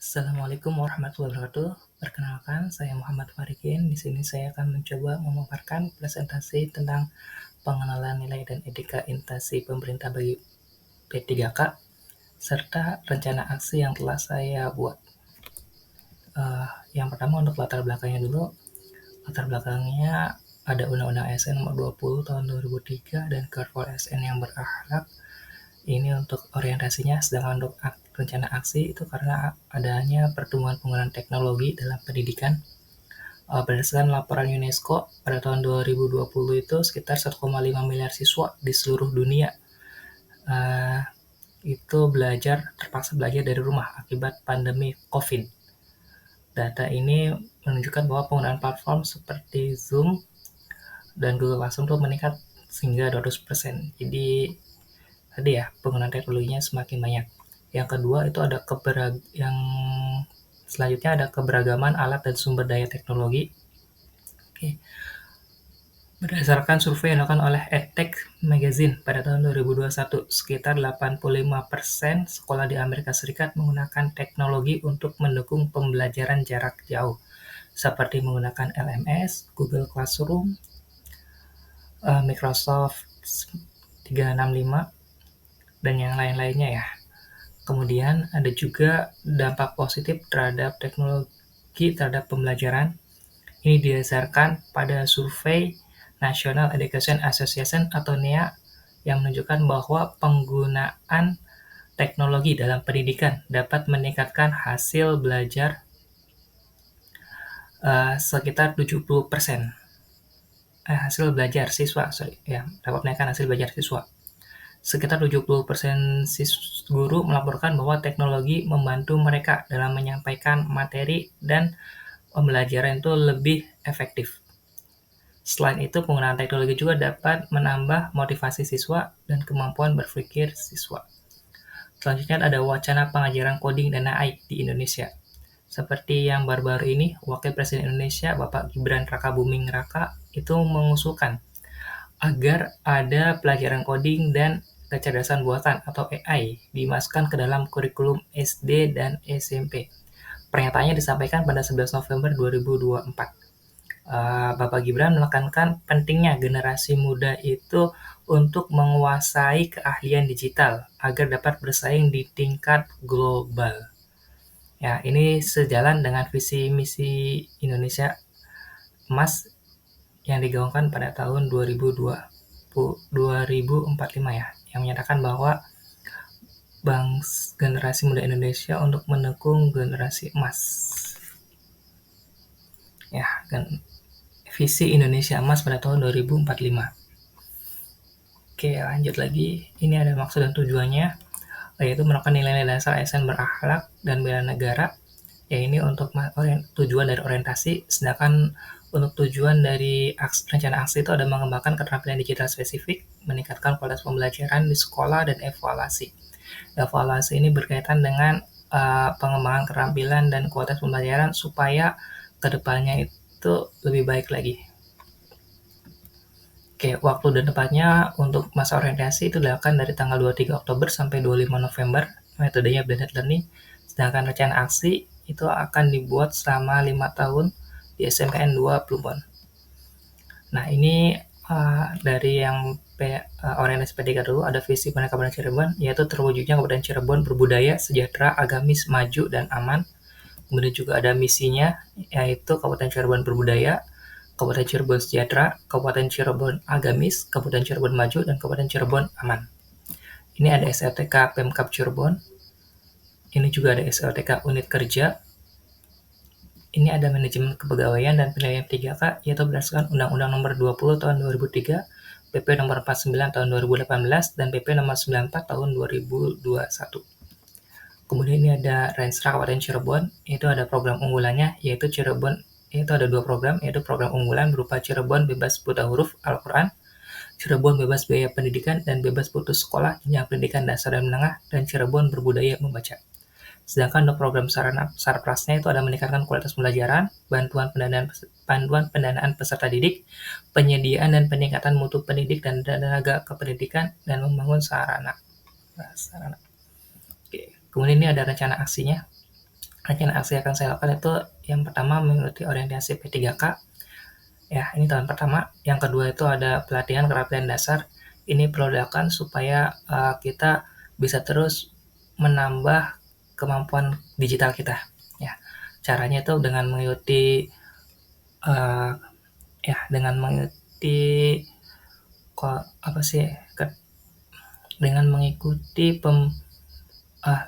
Assalamualaikum warahmatullahi wabarakatuh. Perkenalkan, saya Muhammad Farikin. Di sini saya akan mencoba memaparkan presentasi tentang pengenalan nilai dan etika instansi pemerintah bagi P3K serta rencana aksi yang telah saya buat. Yang pertama untuk latar belakangnya dulu. Latar belakangnya ada Undang-Undang ASN nomor 20 tahun 2003 dan Perpol ASN yang berakhlak. Ini untuk orientasinya, sedangkan untuk rencana aksi itu karena adanya pertumbuhan penggunaan teknologi dalam pendidikan. Berdasarkan laporan UNESCO pada tahun 2020 itu sekitar 1,5 miliar siswa di seluruh dunia itu terpaksa belajar dari rumah akibat pandemi COVID. Data ini menunjukkan bahwa penggunaan platform seperti Zoom dan Google Classroom itu meningkat hingga 200%. Jadi tadi ya, penggunaan teknologinya semakin banyak. Yang kedua itu ada selanjutnya ada keberagaman alat dan sumber daya teknologi. Oke. Berdasarkan survei yang dilakukan oleh EdTech Magazine pada tahun 2021, sekitar 85% sekolah di Amerika Serikat menggunakan teknologi untuk mendukung pembelajaran jarak jauh, seperti menggunakan LMS, Google Classroom, Microsoft 365, dan yang lain-lainnya ya. Kemudian ada juga dampak positif terhadap teknologi terhadap pembelajaran. Ini didasarkan pada survei National Education Association atau NEA yang menunjukkan bahwa penggunaan teknologi dalam pendidikan dapat meningkatkan hasil belajar sekitar 70%. Hasil belajar siswa, dapat menaikkan hasil belajar siswa. Sekitar 70% guru melaporkan bahwa teknologi membantu mereka dalam menyampaikan materi dan pembelajaran itu lebih efektif. Selain itu, penggunaan teknologi juga dapat menambah motivasi siswa dan kemampuan berpikir siswa. Selanjutnya ada wacana pengajaran coding dan AI di Indonesia. Seperti yang baru-baru ini, Wakil Presiden Indonesia Bapak Gibran Rakabuming Raka itu mengusulkan agar ada pelajaran coding dan kecerdasan buatan atau AI dimasukkan ke dalam kurikulum SD dan SMP. Pernyataannya disampaikan pada 11 November 2024. Bapak Gibran menekankan pentingnya generasi muda itu untuk menguasai keahlian digital agar dapat bersaing di tingkat global. Ya, ini sejalan dengan visi misi Indonesia Emas yang digaungkan pada tahun 2045 ya, yang menyatakan bahwa generasi muda Indonesia untuk mendukung generasi emas. Ya, visi Indonesia Emas pada tahun 2045. Oke, lanjut lagi. Ini ada maksud dan tujuannya, yaitu menekan nilai-nilai dasar ASN berakhlak dan bela negara. Ya, ini untuk tujuan dari orientasi, sedangkan untuk tujuan dari rencana aksi itu ada mengembangkan keterampilan digital spesifik, meningkatkan kualitas pembelajaran di sekolah, dan evaluasi. Evaluasi ini berkaitan dengan pengembangan keterampilan dan kualitas pembelajaran supaya kedepannya itu lebih baik lagi. Oke, waktu dan tempatnya untuk masa orientasi itu dilakukan dari tanggal 23 Oktober sampai 25 November, metodenya blended learning, sedangkan rencana aksi itu akan dibuat selama 5 tahun di SMKN 2 Plumbon. Nah, ini dari yang orientasi P3 dulu, ada visi Kabupaten Cirebon, yaitu terwujudnya Kabupaten Cirebon berbudaya, sejahtera, agamis, maju, dan aman. Kemudian juga ada misinya, yaitu Kabupaten Cirebon berbudaya, Kabupaten Cirebon sejahtera, Kabupaten Cirebon agamis, Kabupaten Cirebon maju, dan Kabupaten Cirebon aman. Ini ada SLTK Pemkab Cirebon. Ini juga ada SLTK unit kerja. Ini ada manajemen kepegawaian dan penilaian P3K, yaitu berdasarkan Undang-Undang Nomor 20 Tahun 2003, PP Nomor 49 Tahun 2018, dan PP Nomor 94 Tahun 2021. Kemudian ini ada Renstra Kabupaten Cirebon, itu ada program unggulannya, yaitu ada 2 program, yaitu program unggulan berupa Cirebon Bebas Buta Huruf Al-Quran, Cirebon Bebas Biaya Pendidikan dan Bebas Putus Sekolah Jenjang Pendidikan Dasar dan Menengah, dan Cirebon Berbudaya Membaca. Sedangkan untuk program Sarprasnya itu ada meningkatkan kualitas pembelajaran, bantuan pendanaan peserta didik, penyediaan dan peningkatan mutu pendidik dan tenaga kependidikan, dan membangun sarana. Oke. Kemudian ini ada rencana aksinya. rencana aksi yang akan saya lakukan itu yang pertama mengikuti orientasi P3K. Ya, ini tahun pertama. Yang kedua itu ada pelatihan kerapian dasar. Ini perlu dilakukan supaya kita bisa terus menambah kemampuan digital kita. Ya, caranya itu dengan mengikuti uh, dengan mengikuti apa sih? Dengan mengikuti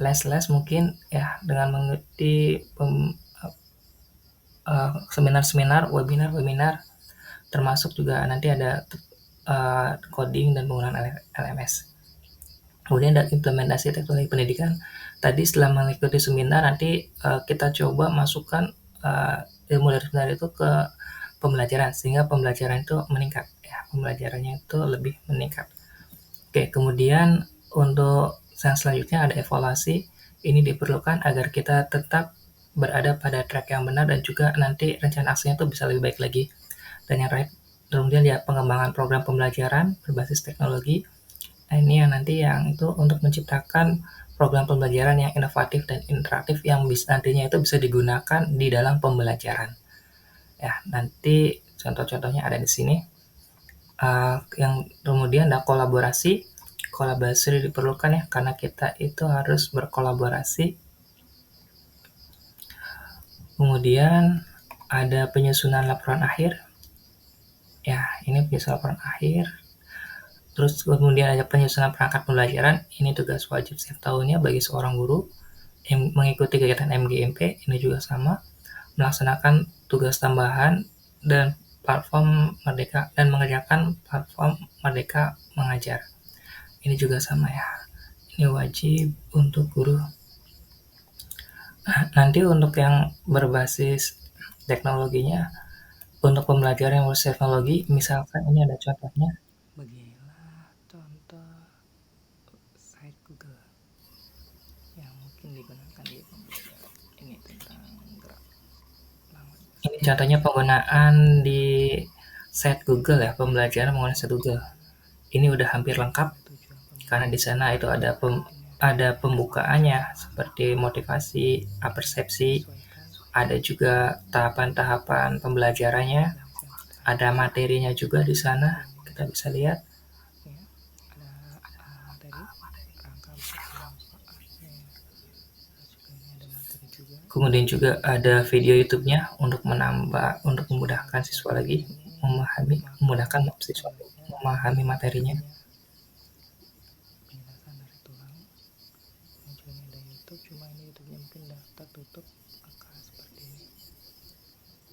les-les mungkin ya, dengan mengikuti seminar-seminar, webinar-webinar, termasuk juga nanti ada coding dan penggunaan LMS. Kemudian dari implementasi teknologi pendidikan, tadi setelah mengikuti seminar nanti kita coba masukkan ilmu dari seminar itu ke pembelajaran sehingga pembelajaran itu meningkat ya, pembelajarannya itu lebih meningkat. Oke, kemudian untuk yang selanjutnya ada evaluasi. Ini diperlukan agar kita tetap berada pada track yang benar dan juga nanti rencana aksinya itu bisa lebih baik lagi. Dan yang terakhir, kemudian ya pengembangan program pembelajaran berbasis teknologi. Nah, ini yang nanti yang itu untuk menciptakan program pembelajaran yang inovatif dan interaktif yang nantinya itu bisa digunakan di dalam pembelajaran. Ya, nanti contoh-contohnya ada di sini. Yang kemudian ada kolaborasi. Kolaborasi diperlukan ya, karena kita itu harus berkolaborasi. Kemudian ada penyusunan laporan akhir. Ya, ini penyusunan laporan akhir. Terus kemudian ada penyusunan perangkat pembelajaran. Ini tugas wajib setiap tahunnya bagi seorang guru yang mengikuti kegiatan MGMP. Ini juga sama. Melaksanakan tugas tambahan dan platform Merdeka dan mengerjakan platform Merdeka Mengajar. Ini juga sama ya. Ini wajib untuk guru. Nanti untuk yang berbasis teknologinya, untuk pembelajaran yang berbasis teknologi, misalkan ini ada contohnya. Beginilah contoh site Google yang mungkin digunakan di pembelajaran. Ini tentang gerak. Ini contohnya penggunaan di site Google ya, pembelajaran menggunakan site Google. Ini udah hampir lengkap karena di sana itu ada pembukaannya seperti motivasi, persepsi, ada juga tahapan-tahapan pembelajarannya, ada materinya juga di sana, kita bisa lihat. Kemudian juga ada video YouTube-nya untuk memudahkan siswa lagi memudahkan siswa memahami materinya. Cuma ini YouTube-nya mungkin udah tertutup, maka seperti ini.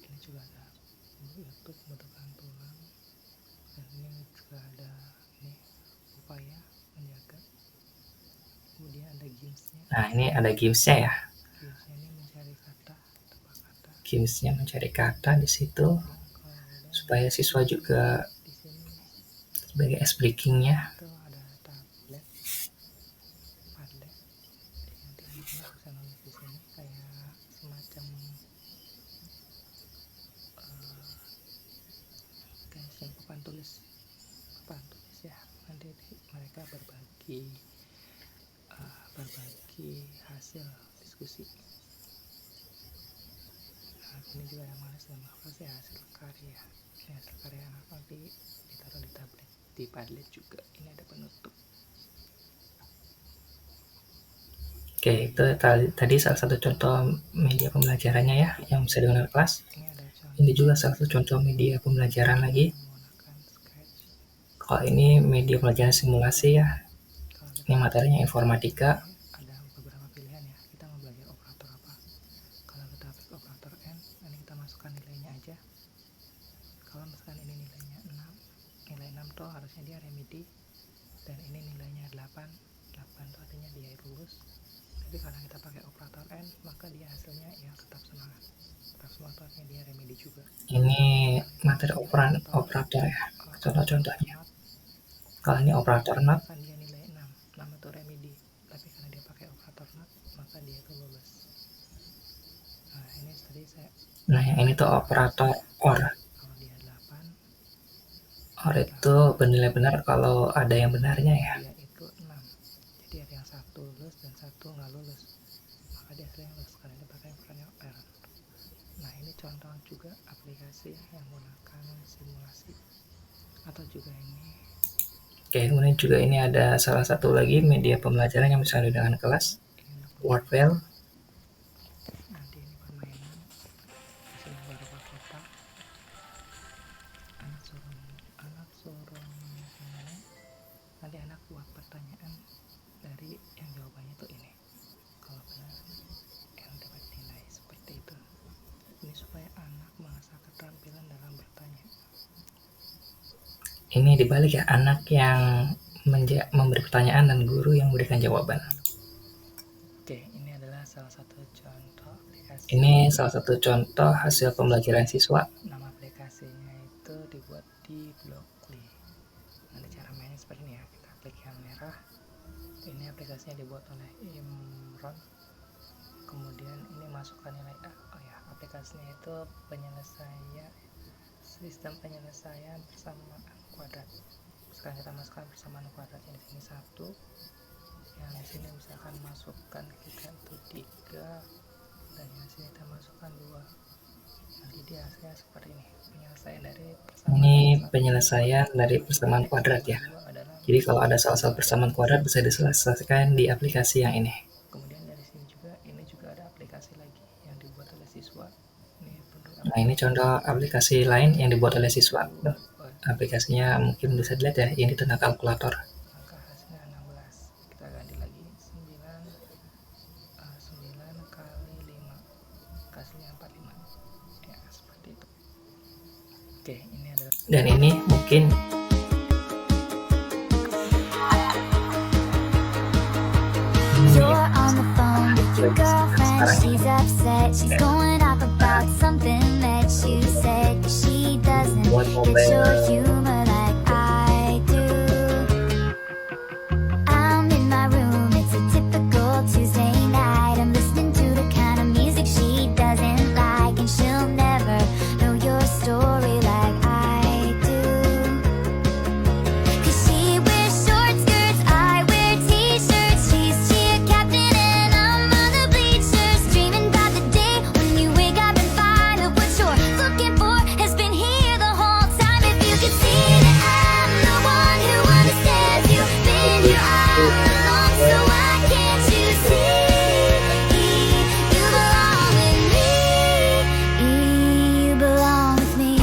Ini juga ada YouTube memudahkan tulang, dan ini juga ada ini upaya menjaga. Kemudian ada gamesnya. Nah, ini ada gamesnya ya. Gamesnya ini mencari kata, tebak kata. Gamesnya mencari kata di situ, supaya siswa juga sebagai ice breaking-nya. Papan tulis ya, nanti mereka berbagi hasil diskusi. Nah, ini juga yang mana sudah menghasilkan hasil karya. Ini hasil karya anak nanti ditaruh di tablet, di Padlet juga. Ini ada penutup. Oke, itu tadi salah satu contoh media pembelajarannya ya, yang bisa digunakan kelas. Ini juga salah satu contoh media pembelajaran lagi. Kalau ini media pembelajaran simulasi ya. Ini materinya informatika. Ada beberapa pilihan ya, kita mau belajar operator apa. Kalau kita klik operator N, nanti kita masukkan nilainya aja. Kalau misalkan ini nilainya 6, nilai 6 tuh harusnya dia remedi. Dan ini nilainya 8 itu artinya dia lulus. Tapi karena kita pakai operator N, maka dia hasilnya ya tetap semangat. Tetap semangat artinya dia remedi juga. Ini materi operator ya, contoh-contohnya. Kalau ini operator not, dia nilai 6 itu remedi. Tapi karena dia pakai operator not, maka dia itu lulus. Nah, ini tadi Nah, yang ini tuh operator OR. Kalau dia 8, OR itu bernilai benar kalau ada yang benarnya ya. Dia itu 6. Jadi ada yang 1 lulus dan 1 nggak lulus. Maka dia itu yang sekali dipakai Premiere. Nah, ini contoh juga aplikasi yang menggunakan simulasi atau juga ini. Oke, kemudian juga ini ada salah satu lagi media pembelajaran yang bisa dengan kelas, Wordwell. Nanti ini permainan, disini beberapa kotak, anak suruh ini. Nanti anak buat pertanyaan dari yang jawabannya itu ini. Kalau benar, yang dapat nilai seperti itu. Ini supaya anak mengasah keterampilan dalam bertanya. Ini dibalik ya, anak yang memberi pertanyaan dan guru yang memberikan jawaban. Oke, ini adalah salah satu contoh aplikasi. Ini salah satu contoh hasil pembelajaran siswa. Nama aplikasinya itu dibuat di Blockly. Nanti cara mainnya seperti ini ya, kita klik yang merah. Ini aplikasinya dibuat oleh Imron. Kemudian ini masukkan nilai A. Oh ya, aplikasinya itu sistem penyelesaian persamaan kuadrat. Sekarang kita masukkan persamaan kuadratnya di sini 1. Yang di sini misalkan masukkan kita itu 3 dan yang di sini kita masukkan 2. Nanti dia hasilnya seperti ini. Penyelesaian dari persamaan. Ini penyelesaian dari persamaan kuadrat ya. Jadi kalau ada salah-salah persamaan kuadrat bisa diselesaikan di aplikasi yang ini. Kemudian dari sini juga, ini juga ada aplikasi lagi yang dibuat oleh siswa. Nah, ini contoh aplikasi lain yang dibuat oleh siswa. Aplikasinya mungkin bisa dilihat ya, ini tentang kalkulator. Maka hasilnya 16. Kita ganti lagi 9 kali 5. Hasilnya 45. Ya, seperti itu. Oke, ini adalah. Dan ini mungkin You're on the phone with your girlfriend, she's upset, she's going off about something that you said, 'cause she doesn't get your humor like I do. I'm in my room, it's a typical Tuesday night, I'm listening to the kind of music she doesn't like, and she'll never know your story like I do. 'Cause she wears short skirts, I wear t-shirts, she's cheer captain and I'm on the bleachers, dreaming about the day when you wake up and find that what you're looking for has been here the whole time. If you could see that I'm the one who understands you, then you're all alone, so why can't you see? You belong with me, you belong with me.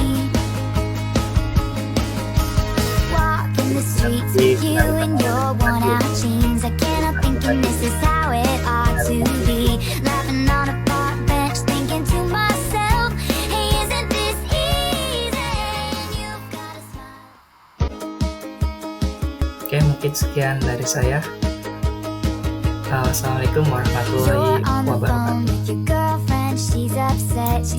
Walking the streets with you in your worn out jeans, I can't help thinking this is how it ought to be. Laughing on a park bench, thinking to myself, hey, isn't this easy? And you've got a smile. Oke, mungkin sekian dari saya. Assalamualaikum warahmatullahi You're on the wabarakatuh. phone with your girlfriend, she's upset, she's